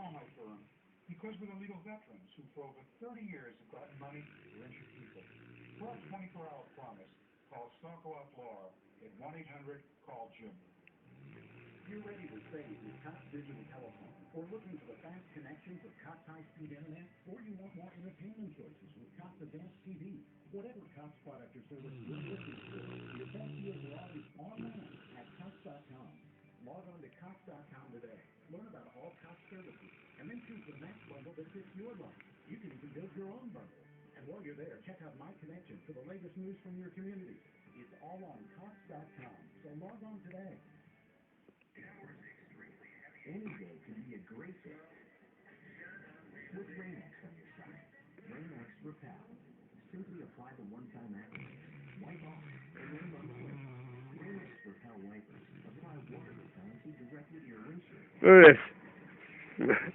call my firm? Because we're the legal veterans who for over 30 years have gotten money for injured people. For our 24-hour promise, call Starco Law at 1-800-CALL-JIM. You're ready to save with Cox Digital Telephone, or looking for the fast connections of Cox high-speed internet, or you want more entertainment choices with Cox Advanced TV. Whatever Cox product or service you're looking for, your best deals are always online at Cox.com. Log on to Cox.com today. Learn about all Cox services, and then choose the next bundle that fits your life. You can even build your own bundle. And while you're there, check out My Connection for the latest news from your community. It's all on Cox.com, so log on today. Any day can be a great day with Rain-X on your side. Rain-X Repel. Simply apply the one-time action. Wipe off and rain on quick. Rain-X Repel wipers apply water repellency directly to your windshield. Look at this.